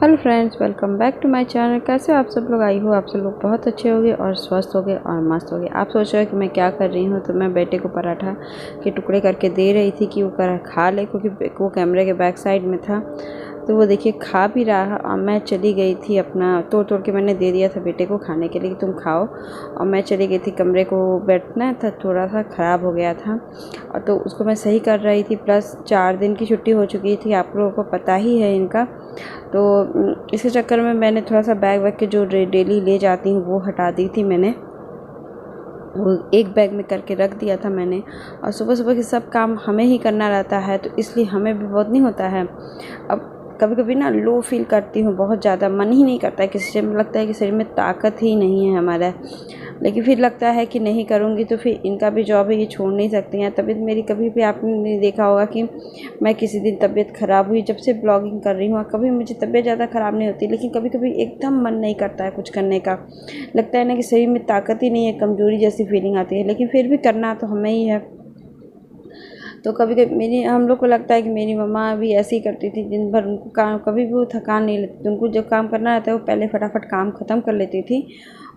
Hello friends, welcome back to my channel. कैसे हो आप सब लोग? आई हो आप सब लोग बहुत अच्छे होंगे और स्वस्थ होंगे और मस्त होंगे। आप सोच रहे हो कि मैं क्या कर रही हूँ, तो मैं बेटे को पराठा के टुकड़े करके दे रही थी कि वो खा ले, क्योंकि वो कैमरे के बैक साइड में था। तो वो देखिए खा भी रहा और मैं चली गई थी, अपना तोड़ तोड़ के मैंने दे दिया था बेटे को खाने के लिए कि तुम खाओ। और मैं चली गई थी कमरे को, बैठना था थोड़ा सा ख़राब हो गया था और तो उसको मैं सही कर रही थी। प्लस 4 दिन की छुट्टी हो चुकी थी, आप लोगों को पता ही है इनका। तो इसी चक्कर में मैंने थोड़ा सा बैग वैग के जो डेली ले जाती हूँ वो हटा दी थी मैंने, वो एक बैग में करके रख दिया था मैंने। और सुबह सुबह के सब काम हमें ही करना रहता है, तो इसलिए हमें भी बहुत नहीं होता है। अब कभी कभी ना लो फील करती हूँ बहुत ज़्यादा, मन ही नहीं करता है किसी से, लगता है कि शरीर में ताकत ही नहीं है हमारा। लेकिन फिर लगता है कि नहीं करूँगी तो फिर इनका भी जॉब है, ये छोड़ नहीं सकती हैं। तबीयत मेरी कभी भी आपने नहीं देखा होगा कि मैं किसी दिन तबीयत ख़राब हुई, जब से ब्लॉगिंग कर रही हूँ कभी मुझे तबीयत ज़्यादा ख़राब नहीं होती। लेकिन कभी कभी एकदम मन नहीं करता है कुछ करने का, लगता है ना कि शरीर में ताकत ही नहीं है, कमज़ोरी जैसी फीलिंग आती है। लेकिन फिर भी करना तो हमें ही है। तो कभी कभी हम लोग को लगता है कि मेरी मम्मा भी ऐसे ही करती थी, दिन भर उनको काम, कभी भी वो थकान नहीं लगती। उनको जब काम करना रहता है वो पहले फटाफट काम ख़त्म कर लेती थी।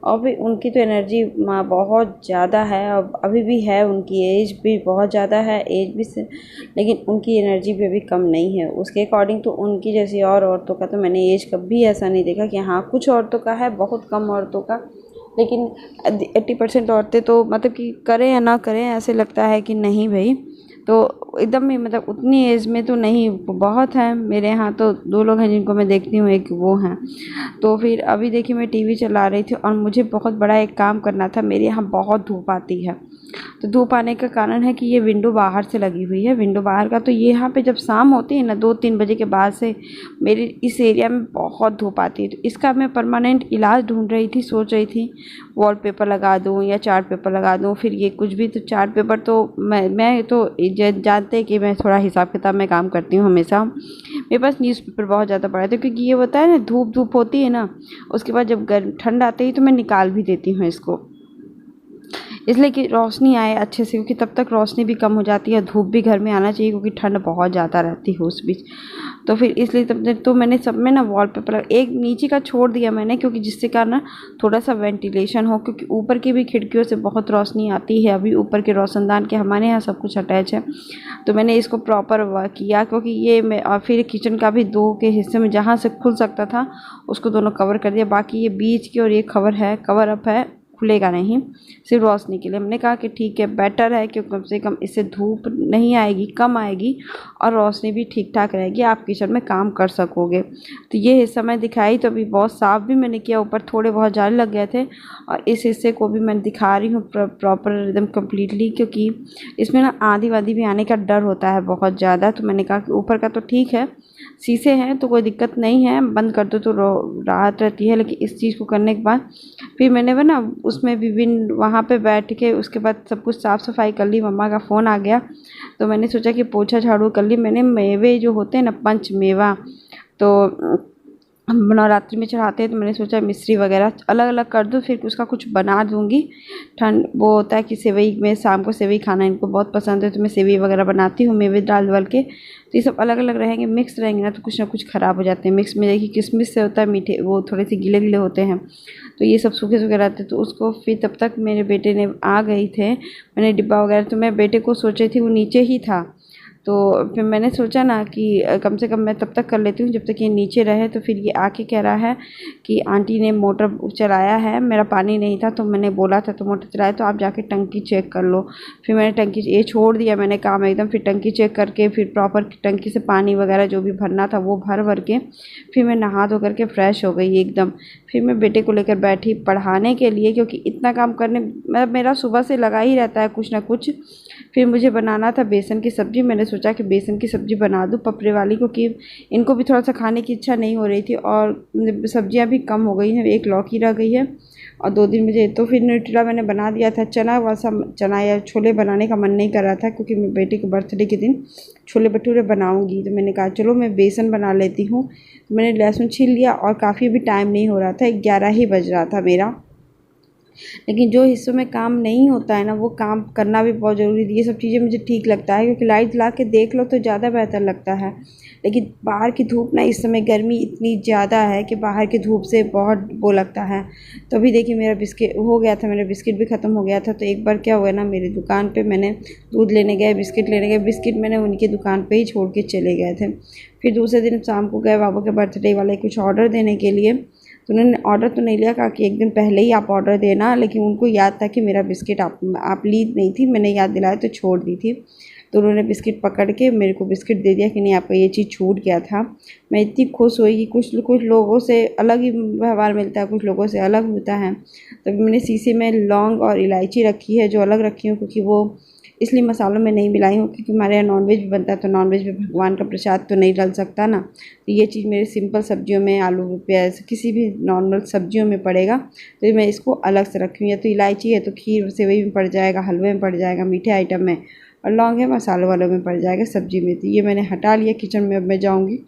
और भी उनकी तो एनर्जी बहुत ज़्यादा है, और अभी भी है, उनकी एज भी बहुत ज़्यादा है, एज भी से, लेकिन उनकी एनर्जी भी अभी कम नहीं है उसके अकॉर्डिंग। तो उनकी जैसी और औरतों का तो मैंने एज कभी ऐसा नहीं देखा कि हाँ, कुछ औरतों का है, बहुत कम औरतों का। लेकिन 80% औरतें तो मतलब कि करें या ना करें, ऐसे लगता है कि नहीं भाई। तो एकदम ही मतलब उतनी एज में तो नहीं, बहुत है मेरे यहाँ तो 2 लोग हैं जिनको मैं देखती हूँ, एक वो हैं। तो फिर अभी देखिए मैं टीवी चला रही थी और मुझे बहुत बड़ा एक काम करना था। मेरे यहाँ बहुत धूप आती है, तो धूप आने का कारण है कि ये विंडो बाहर से लगी हुई है, विंडो बाहर का। तो ये यहाँ पे जब शाम होती है ना 2-3 बजे के बाद से मेरे इस एरिया में बहुत धूप आती है। तो इसका मैं परमानेंट इलाज ढूंढ रही थी, सोच रही थी वॉलपेपर लगा दूँ या चार्ट पेपर लगा दूँ। फिर ये कुछ भी, तो चार्ट पेपर तो मैं तो जानते हैं कि मैं थोड़ा हिसाब किताब में काम करती हूँ हमेशा। मेरे पास न्यूज़पेपर बहुत ज़्यादा पड़ा था, क्योंकि ये होता है ना, धूप धूप होती है ना, उसके बाद जब गर्म ठंड आती है तो मैं निकाल भी देती हूँ इसको, इसलिए कि रोशनी आए अच्छे से, क्योंकि तब तक रोशनी भी कम हो जाती है, धूप भी घर में आना चाहिए, क्योंकि ठंड बहुत ज़्यादा रहती है उस बीच। तो फिर इसलिए तब तो मैंने सब में ना वॉलपेपर एक नीचे का छोड़ दिया मैंने, क्योंकि जिससे कारण ना थोड़ा सा वेंटिलेशन हो, क्योंकि ऊपर की भी खिड़कियों से बहुत रोशनी आती है। अभी ऊपर के रोशनदान के हमारे यहाँ सब कुछ अटैच है, तो मैंने इसको प्रॉपर किया, क्योंकि ये मैं, और फिर किचन का भी 2 के हिस्से में जहाँ से खुल सकता था उसको दोनों कवर कर दिया। बाकी ये बीच की और ये कवर अप है, खुलेगा नहीं, सिर्फ रोशनी के लिए। हमने कहा कि ठीक है, बेटर है, क्योंकि कम से कम इससे धूप नहीं आएगी, कम आएगी, और रोशनी भी ठीक ठाक रहेगी, आप किचन में काम कर सकोगे। तो ये हिस्सा मैं दिखाई, तो अभी बहुत साफ़ भी मैंने किया, ऊपर थोड़े बहुत जाले लग गए थे, और इस हिस्से को भी मैं दिखा रही हूँ प्रॉपर एकदम कम्प्लीटली, क्योंकि इसमें ना आंधी वाधी भी आने का डर होता है बहुत ज़्यादा। तो मैंने कहा कि ऊपर का तो ठीक है, शीशे हैं तो कोई दिक्कत नहीं है, बंद कर दो तो राहत रहती है। लेकिन इस चीज़ को करने के बाद फिर मैंने वो ना उसमें विभिन्न वहाँ पे बैठ के उसके बाद सब कुछ साफ़ सफाई कर ली। मम्मा का फ़ोन आ गया, तो मैंने सोचा कि पोछा झाड़ू कर ली। मैंने मेवे जो होते हैं ना, पंच मेवा, तो हम नवरात्रि में चढ़ाते हैं, तो मैंने सोचा मिश्री वगैरह अलग अलग कर दूँ, फिर उसका कुछ बना दूँगी। ठंड वो होता है कि सेवई में, शाम को सेवई खाना इनको बहुत पसंद है, तो मैं सेवई वगैरह बनाती हूँ मेवे डाल वाल के। तो ये सब अलग अलग रहेंगे, मिक्स रहेंगे ना कुछ ख़राब हो जाते हैं। मिक्स में देखिए किशमिश से होता है मीठे, वो थोड़े से गीले गीले होते हैं, तो ये सब सूखे सूखे रहते हैं। तो उसको फिर तब तक मेरे बेटे ने आ गए थे, मैंने डिब्बा वगैरह, तो मैं बेटे को सोची थी, वो नीचे ही था। तो फिर मैंने सोचा ना कि कम से कम मैं तब तक कर लेती हूँ जब तक ये नीचे रहे। तो फिर ये आके कह रहा है कि आंटी ने मोटर चलाया है, मेरा पानी नहीं था, तो मैंने बोला था तो मोटर चलाया, तो आप जाके टंकी चेक कर लो। फिर मैंने टंकी ये छोड़ दिया मैंने काम एकदम, फिर टंकी चेक करके फिर प्रॉपर टंकी से पानी वगैरह जो भी भरना था वो भर के फिर मैं नहा धो करके फ़्रेश हो गई एकदम। फिर मैं बेटे को लेकर बैठी पढ़ाने के लिए, क्योंकि इतना काम करने मतलब मेरा सुबह से लगा ही रहता है कुछ ना कुछ। फिर मुझे बनाना था बेसन की सब्ज़ी, मैंने सोचा कि बेसन की सब्ज़ी बना दूँ पपरे वाली, क्योंकि इनको भी थोड़ा सा खाने की इच्छा नहीं हो रही थी, और सब्जियां भी कम हो गई हैं, एक लौकी रह गई है और 2 दिन मुझे। तो फिर न्यूट्रेला मैंने बना दिया था, चना वैसा चना या छोले बनाने का मन नहीं कर रहा था, क्योंकि मैं बेटे के बर्थडे के दिन छोले भटूरे बनाऊँगी। तो मैंने कहा चलो मैं बेसन बना लेती हूँ। तो मैंने लहसुन छील लिया, और काफ़ी भी टाइम नहीं हो रहा था, 11 ही बज रहा था मेरा। लेकिन जो हिस्सों में काम नहीं होता है ना, वो काम करना भी बहुत ज़रूरी है। ये सब चीज़ें मुझे ठीक लगता है, क्योंकि लाइट जला के देख लो तो ज़्यादा बेहतर लगता है। लेकिन बाहर की धूप ना, इस समय गर्मी इतनी ज़्यादा है कि बाहर की धूप से बहुत वो लगता है। तो अभी देखिए मेरा बिस्किट हो गया था, मेरा बिस्किट भी ख़त्म हो गया था। तो एक बार क्या हुआ ना, मेरी दुकान पे मैंने दूध लेने गए, बिस्किट लेने गए, बिस्किट मैंने उनकी दुकान पे ही छोड़ के चले गए थे। फिर दूसरे दिन शाम को गए बाबा के बर्थडे वाले कुछ ऑर्डर देने के लिए। तो उन्होंने ऑर्डर तो नहीं लिया, कहा कि एक दिन पहले ही आप ऑर्डर देना, लेकिन उनको याद था कि मेरा बिस्किट आप ली नहीं थी, मैंने याद दिलाया तो छोड़ दी थी। तो उन्होंने बिस्किट पकड़ के मेरे को बिस्किट दे दिया कि नहीं, आपका ये चीज़ छूट गया था। मैं इतनी खुश हुई कि कुछ कुछ लोगों से अलग ही व्यवहार मिलता है, कुछ लोगों से अलग होता है। तभी मैंने शीशे में लौंग और इलायची रखी है, जो अलग रखी हूँ, क्योंकि वो इसलिए मसालों में नहीं मिलाई हूँ, क्योंकि हमारे यहाँ नॉनवेज भी बनता है, तो नॉनवेज में भगवान का प्रसाद तो नहीं डल सकता ना। तो ये चीज़ मेरे सिंपल सब्जियों में, आलू प्याज किसी भी नॉर्मल सब्जियों में पड़ेगा, तो मैं इसको अलग से रखी हूँ। या तो इलायची है तो खीर सेवई में पड़ जाएगा, हलवे में पड़ जाएगा, मीठे आइटम में, और लौंग है मसालों वालों में पड़ जाएगा, सब्जी में। तो ये मैंने हटा लिया किचन में। अब मैं जाऊँगी,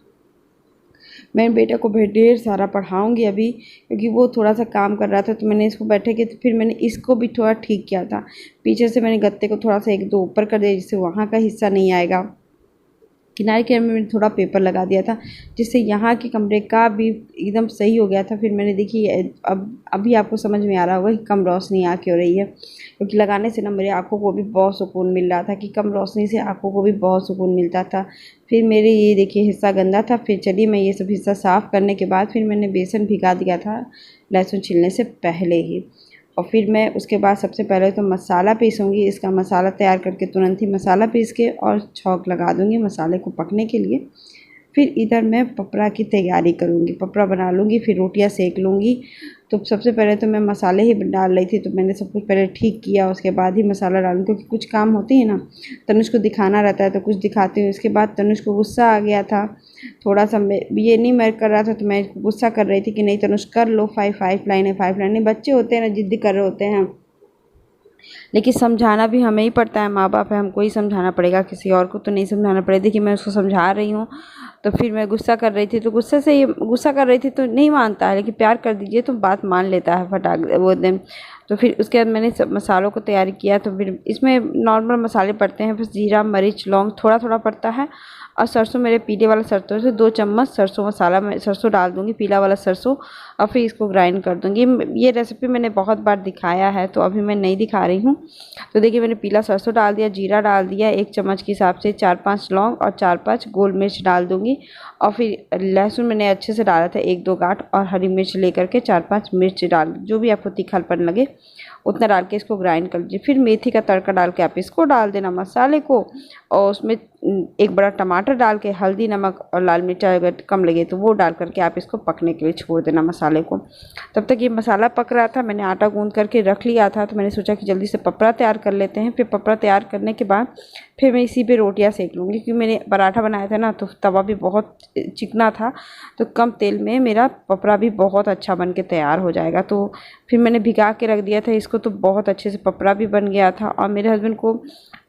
मैं बेटे को ढेर सारा पढ़ाऊँगी अभी, क्योंकि वो थोड़ा सा काम कर रहा था। तो मैंने इसको बैठे के, तो फिर मैंने इसको भी थोड़ा ठीक किया था। पीछे से मैंने गत्ते को थोड़ा सा 1-2 ऊपर कर दिया, जिससे वहाँ का हिस्सा नहीं आएगा। किनारे किनारे में मैंने थोड़ा पेपर लगा दिया था, जिससे यहाँ के कमरे का भी एकदम सही हो गया था। फिर मैंने देखी, अब अभी आपको समझ में आ रहा होगा कि कम रोशनी आ क्यों रही है, क्योंकि लगाने से ना मेरी आँखों को भी बहुत सुकून मिल रहा था, कि कम रोशनी से आँखों को भी बहुत सुकून मिलता था। फिर मेरे ये देखिए हिस्सा गंदा था। फिर चलिए मैं ये सब हिस्सा साफ़ करने के बाद फिर मैंने बेसन भिगा दिया था लहसुन छिलने से पहले ही। और फिर मैं उसके बाद सबसे पहले तो मसाला पीसूँगी। इसका मसाला तैयार करके तुरंत ही मसाला पीस के और छौंक लगा दूँगी मसाले को पकने के लिए। फिर इधर मैं पपड़ा की तैयारी करूँगी, पपड़ा बना लूँगी, फिर रोटियाँ सेक लूँगी। तो सबसे पहले तो मैं मसाले ही डाल रही थी, तो मैंने सब कुछ पहले ठीक किया, उसके बाद ही मसाला डालूँ, क्योंकि कुछ काम होती है ना, तनुष को दिखाना रहता है, तो कुछ दिखाती हूँ। इसके बाद तनुष को गुस्सा आ गया था थोड़ा सा, ये नहीं मैं कर रहा था, तो मैं गुस्सा कर रही थी कि नहीं तनुष कर लो, 5 लाइन है, 5 लाइन नहीं। बच्चे होते हैं ना, ज़िद्द कर रहे होते हैं, लेकिन समझाना भी हमें ही पड़ता है, माँ बाप है, हमको ही समझाना पड़ेगा, किसी और को तो नहीं समझाना पड़ेगा। देखिए मैं उसको समझा रही हूँ, तो फिर मैं गुस्सा कर रही थी, तो गुस्से से ये गुस्सा कर रही थी तो नहीं मानता है, लेकिन प्यार कर दीजिए तो बात मान लेता है फटाक वो दिन। तो फिर उसके बाद मैंने सब मसालों को तैयार किया। तो फिर इसमें नॉर्मल मसाले पड़ते हैं, बस जीरा, मिर्च, लौंग थोड़ा थोड़ा पड़ता है, और सरसों, मेरे पीले वाला सरसों से 2 चम्मच सरसों मसाला मैं सरसों डाल दूँगी, पीला वाला सरसों, और फिर इसको ग्राइंड कर दूँगी। ये रेसिपी मैंने बहुत बार दिखाया है, तो अभी मैं नहीं दिखा रही हूँ। तो देखिए मैंने पीला सरसों डाल दिया, जीरा डाल दिया 1 चम्मच के हिसाब से, 4-5 लौंग और 4-5 गोल मिर्च डाल दूँगी। और फिर लहसुन मैंने अच्छे से डाला था 1-2 गांठ, और हरी मिर्च लेकर के 4-5 मिर्च डाल, जो भी आपको तीखापन लगे उतना डाल के इसको ग्राइंड कर लीजिए। फिर मेथी का तड़का डाल के आप इसको डाल देना मसाले को, और उसमें 1 बड़ा टमाटर डाल के, हल्दी, नमक और लाल मिर्च अगर कम लगे तो वो डाल करके आप इसको पकने के लिए छोड़ देना मसाले को। तब तक ये मसाला पक रहा था, मैंने आटा गूंद करके रख लिया था, तो मैंने सोचा कि जल्दी से पपड़ा तैयार कर लेते हैं। फिर पपड़ा तैयार करने के बाद फिर मैं इसी पे रोटियां सेक लूँगी, क्योंकि मैंने पराठा बनाया था ना, तो तवा भी बहुत चिकना था, तो कम तेल में मेरा पपड़ा भी बहुत अच्छा बन के तैयार हो जाएगा। तो फिर मैंने भिगा के रख दिया था इसको, तो बहुत अच्छे से पपड़ा भी बन गया था। और मेरे हस्बैंड को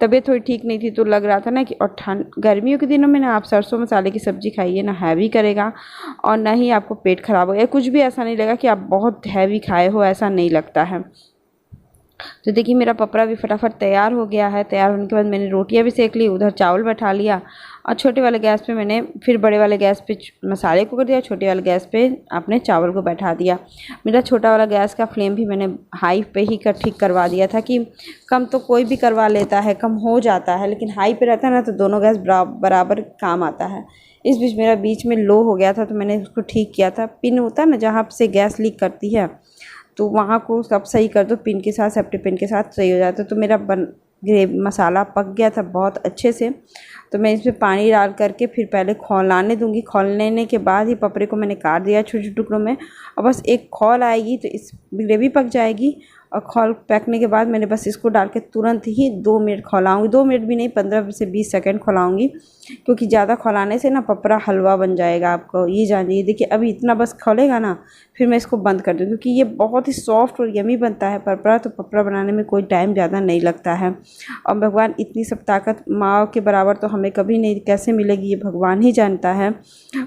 तबीयत थोड़ी ठीक नहीं थी, तो लग रहा था ना कि, और गर्मियों के दिनों में ना आप सरसों मसाले की सब्ज़ी खाइए ना, हैवी करेगा और ना ही आपको पेट खराब होगा, कुछ भी ऐसा नहीं लगेगा कि आप बहुत हैवी खाए हो, ऐसा नहीं लगता है। तो देखिए मेरा पपड़ा भी फटाफट तैयार हो गया है। तैयार होने के बाद मैंने रोटियां भी सेक ली, उधर चावल बैठा लिया, और छोटे वाले गैस पे मैंने फिर बड़े वाले गैस पे मसाले को कर दिया, छोटे वाले गैस पे आपने चावल को बैठा दिया। मेरा छोटा वाला गैस का फ्लेम भी मैंने हाई पे ही ठीक करवा दिया था, कि कम तो कोई भी करवा लेता है, कम हो जाता है, लेकिन हाई पे रहता है ना, तो दोनों गैस बराबर काम आता है। इस बीच मेरा बीच में लो हो गया था, तो मैंने उसको ठीक किया था। पिन होता है ना जहाँ से गैस लीक करती है, तो वहाँ को सब सही कर दो, पिन के साथ, सेफ्टी पिन के साथ सही हो जाता है। तो मेरा मसाला पक गया था बहुत अच्छे से। तो मैं इसमें पानी डाल करके फिर पहले खौलाने दूंगी। खौलने के बाद ही पपड़े को मैंने काट दिया छोटे छोटे टुकड़ों में, और बस एक खौल आएगी तो इस ग्रेवी पक जाएगी। और खौल पकने के बाद मैंने बस इसको डाल के तुरंत ही 2 मिनट खौलाऊँगी, 2 मिनट भी नहीं, 15 से 20 सेकंड खौलाऊँगी, क्योंकि ज़्यादा खौलाने से ना पपड़ा हलवा बन जाएगा, आपको ये जानिए। देखिए अभी इतना बस खौलेगा ना, फिर मैं इसको बंद कर दूँ, क्योंकि ये बहुत ही सॉफ्ट और यमी बनता है पपड़ा। तो पपड़ा बनाने में कोई टाइम ज़्यादा नहीं लगता है। और भगवान इतनी सब ताकत माँ के बराबर तो हमें कभी नहीं, कैसे मिलेगी ये भगवान ही जानता है।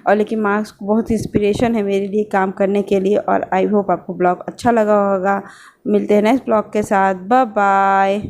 और लेकिन माँ बहुत इंस्पिरेशन है मेरे लिए काम करने के लिए। और आई होप आपको ब्लॉग अच्छा लगा होगा। मिलते हैं नेक्स्ट ब्लॉग के साथ। Bye bye.